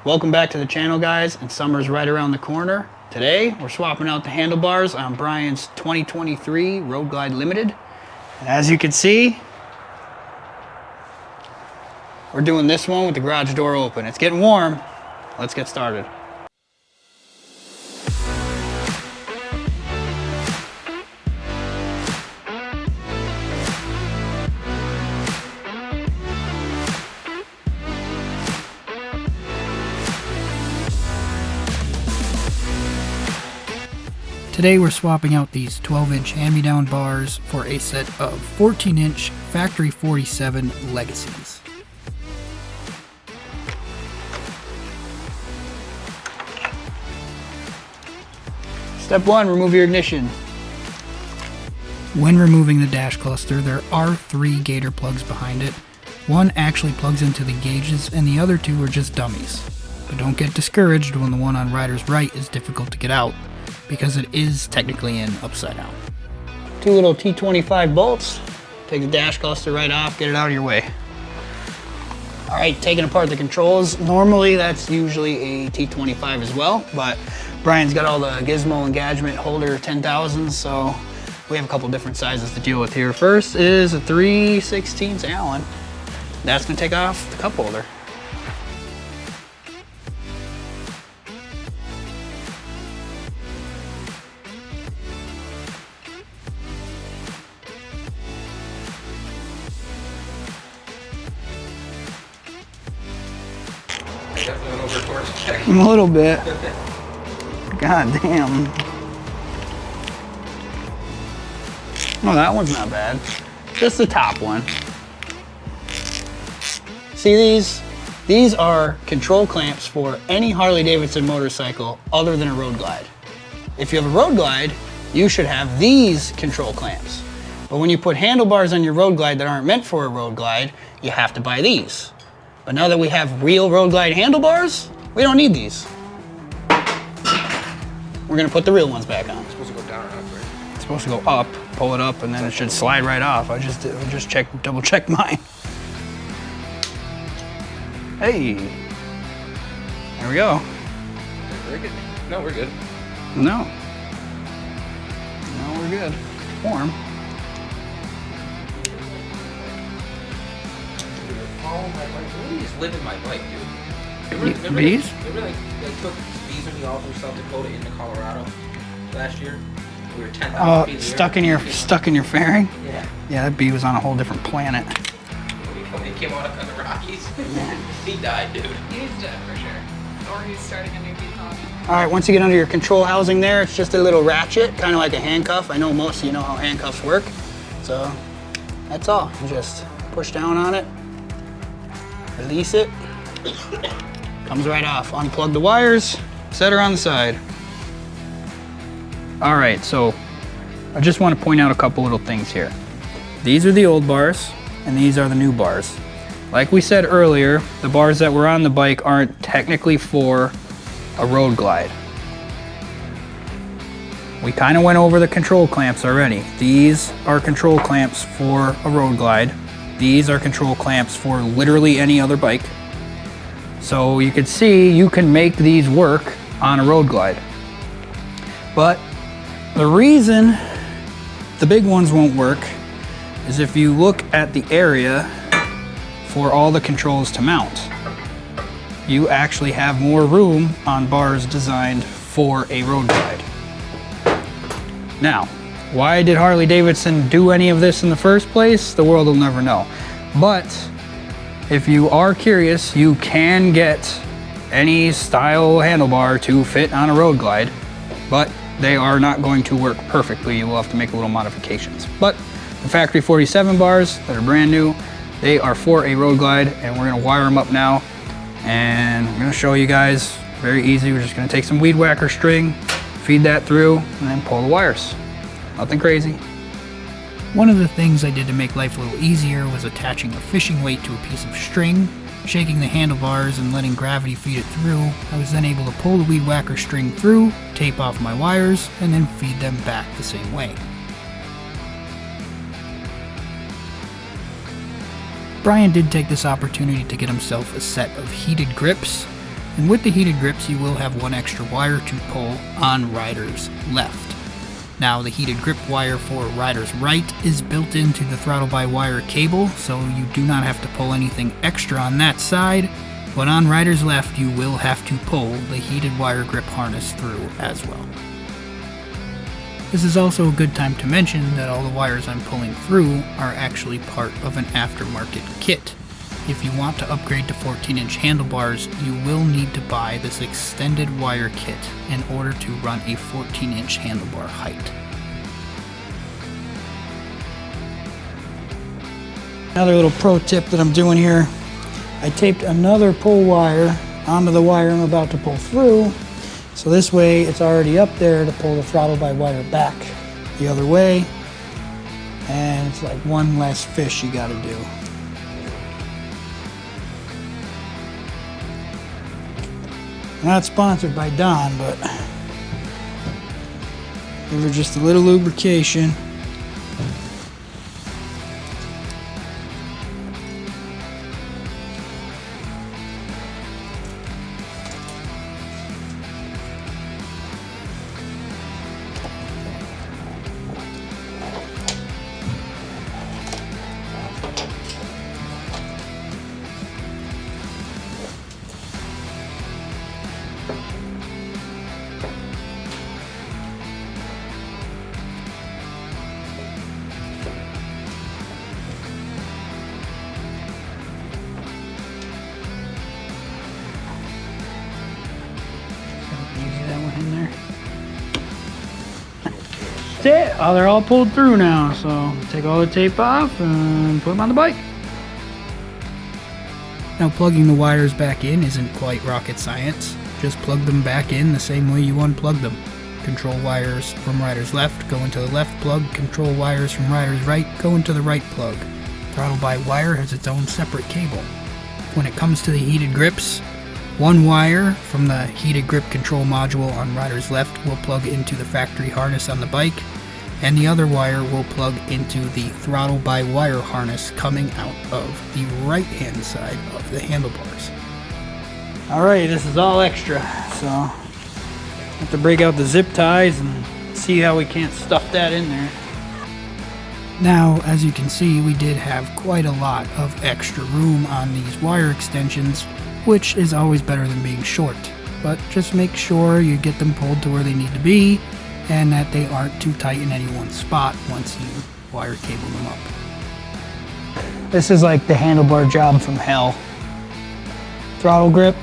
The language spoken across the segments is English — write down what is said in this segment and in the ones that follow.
Welcome back to the channel, guys, and summer's right around the corner. Today, we're swapping out the handlebars on Brian's 2023 Road Glide Limited. And as you can see, we're doing this one with the garage door open. It's getting warm. Let's get started. Today we're swapping out these 12-inch hand-me-down bars for a set of 14-inch Factory 47 Legacies. Step 1, remove your ignition. When removing the dash cluster, there are 3 gator plugs behind it. One actually plugs into the gauges and the other 2 are just dummies. But don't get discouraged when the one on rider's right is difficult to get out, because it is technically in upside down. 2 little T25 bolts. Take the dash cluster right off, get it out of your way. All right, taking apart the controls. Normally that's usually a T25 as well, but Brian's got all the gizmo engagement holder 10,000s, so we have a couple different sizes to deal with here. First is a 3/16 Allen. That's gonna take off the cup holder. A little bit. God damn. Oh, that one's not bad. Just the top one. See these? These are control clamps for any Harley-Davidson motorcycle other than a Road Glide. If you have a Road Glide, you should have these control clamps. But when you put handlebars on your Road Glide that aren't meant for a Road Glide, you have to buy these. But now that we have real Road Glide handlebars, we don't need these. We're gonna put the real ones back on. It's supposed to go down or up, right? It's supposed to go up, pull it up, and then it should slide right off. I just double check mine. Hey, there we go. We're good. No, we're good. No, we're good. Warm. Oh my bike, really just living my bike, dude. Bees? Remember they took bees with me all through South Dakota into Colorado last year? We were 10,000 Oh, feet in the air. stuck in your fairing? Yeah. Yeah, that bee was on a whole different planet. When they came out of the Rockies, he died, dude. He's dead for sure. Or he's starting a new bee colony. All right, once you get under your control housing there, it's just a little ratchet, kind of like a handcuff. I know most of you know how handcuffs work. So that's all. You just push down on it, release it, comes right off. Unplug the wires, set her on the side. All right, so I just want to point out a couple little things here. These are the old bars, and these are the new bars. Like we said earlier, the bars that were on the bike aren't technically for a Road Glide. We kind of went over the control clamps already. These are control clamps for a Road Glide. These are control clamps for literally any other bike. So you can see you can make these work on a Road Glide. But the reason the big ones won't work is if you look at the area for all the controls to mount. You actually have more room on bars designed for a Road Glide. Now, why did Harley-Davidson do any of this in the first place? The world will never know. But if you are curious, you can get any style handlebar to fit on a Road Glide, but they are not going to work perfectly. You will have to make a little modifications. But the Factory 47 bars that are brand new, they are for a Road Glide, and we're gonna wire them up now. And I'm gonna show you guys, very easy. We're just gonna take some weed whacker string, feed that through, and then pull the wires. Nothing crazy. One of the things I did to make life a little easier was attaching a fishing weight to a piece of string, shaking the handlebars and letting gravity feed it through. I was then able to pull the weed whacker string through, tape off my wires, and then feed them back the same way. Brian did take this opportunity to get himself a set of heated grips. And with the heated grips, you will have one extra wire to pull on rider's left. Now, the heated grip wire for rider's right is built into the throttle-by-wire cable, so you do not have to pull anything extra on that side, but on rider's left, you will have to pull the heated wire grip harness through as well. This is also a good time to mention that all the wires I'm pulling through are actually part of an aftermarket kit. If you want to upgrade to 14-inch handlebars, you will need to buy this extended wire kit in order to run a 14-inch handlebar height. Another little pro tip that I'm doing here, I taped another pull wire onto the wire I'm about to pull through, so this way it's already up there to pull the throttle by wire back the other way, and it's like one less fish you gotta do. Not sponsored by Don, but give her just a little lubrication. In there. That's it. Oh, they're all pulled through now, so take all the tape off and put them on the bike. Now, plugging the wires back in isn't quite rocket science. Just plug them back in the same way you unplug them. Control wires from rider's left go into the left plug. Control wires from rider's right go into the right plug. Throttle by wire has its own separate cable. When it comes to the heated grips, one wire from the heated grip control module on rider's left will plug into the factory harness on the bike, and the other wire will plug into the throttle by wire harness coming out of the right hand side of the handlebars. Alright, this is all extra, so I have to break out the zip ties and see how we can't stuff that in there. Now, as you can see, we did have quite a lot of extra room on these wire extensions, which is always better than being short, but just make sure you get them pulled to where they need to be and that they aren't too tight in any one spot once you wire cable them up. This is like the handlebar job from hell. Throttle grip,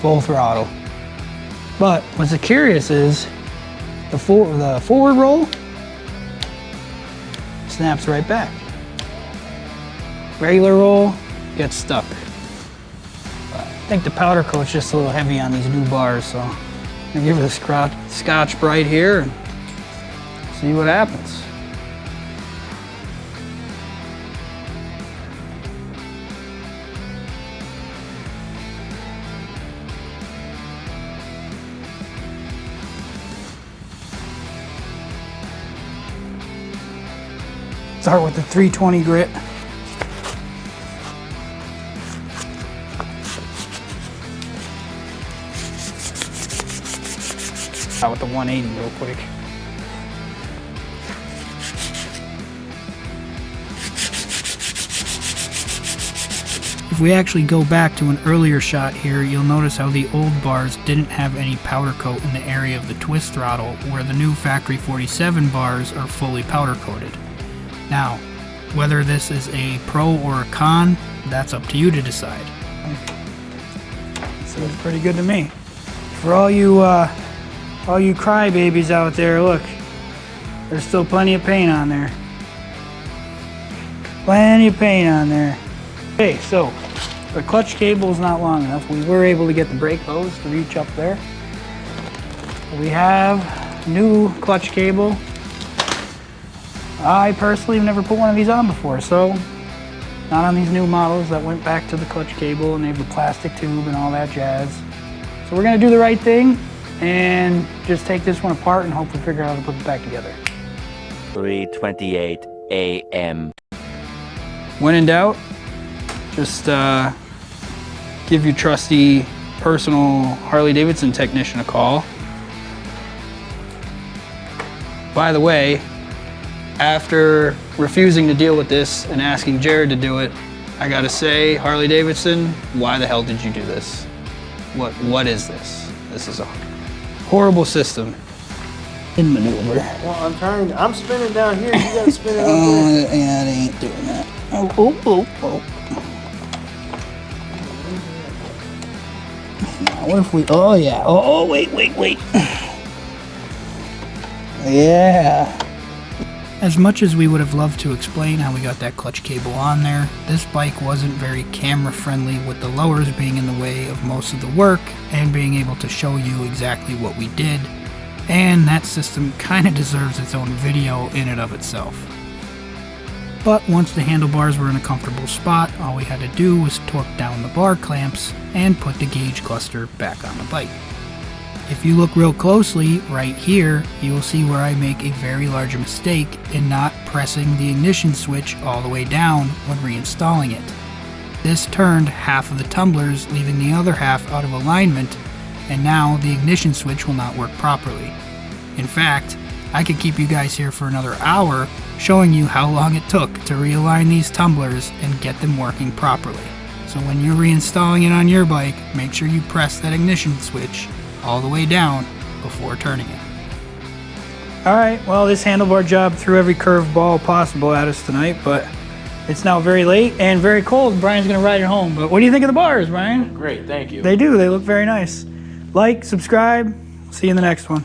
full throttle. But what's curious is the forward roll snaps right back. Regular roll gets stuck. I think the powder coat's just a little heavy on these new bars, so I'm gonna give it a Scotch Brite here and see what happens. Start with the 320 grit. With the 180 real quick. If we actually go back to an earlier shot here, you'll notice how the old bars didn't have any powder coat in the area of the twist throttle, where the new factory 47 bars are fully powder coated. Now, whether this is a pro or a con, that's up to you to decide. Seems pretty good to me. For all you crybabies out there, look, there's still plenty of paint on there. Plenty of paint on there. Okay, so the clutch cable is not long enough. We were able to get the brake hose to reach up there. We have new clutch cable. I personally have never put one of these on before, so not on these new models that went back to the clutch cable and they have the plastic tube and all that jazz. So we're gonna do the right thing and just take this one apart and hopefully figure out how to put it back together. 3:28 a.m. When in doubt, just give your trusty personal Harley-Davidson technician a call. By the way, after refusing to deal with this and asking Jared to do it, I gotta say, Harley-Davidson, why the hell did you do this? What is this? This is a horrible system. In maneuver. Well, I'm spinning down here, you gotta spin it up there. Yeah, they ain't doing that. Oh. Now, what if we, oh yeah, wait. Yeah. As much as we would have loved to explain how we got that clutch cable on there, this bike wasn't very camera friendly with the lowers being in the way of most of the work and being able to show you exactly what we did. And that system kind of deserves its own video in and of itself. But once the handlebars were in a comfortable spot, all we had to do was torque down the bar clamps and put the gauge cluster back on the bike. If you look real closely, right here, you will see where I make a very large mistake in not pressing the ignition switch all the way down when reinstalling it. This turned half of the tumblers, leaving the other half out of alignment, and now the ignition switch will not work properly. In fact, I could keep you guys here for another hour showing you how long it took to realign these tumblers and get them working properly. So when you're reinstalling it on your bike, make sure you press that ignition switch all the way down before turning it. Alright, well, this handlebar job threw every curveball possible at us tonight, but it's now very late and very cold. Brian's gonna ride it home. But what do you think of the bars, Brian? Great, thank you. They do, they look very nice. Like, subscribe, see you in the next one.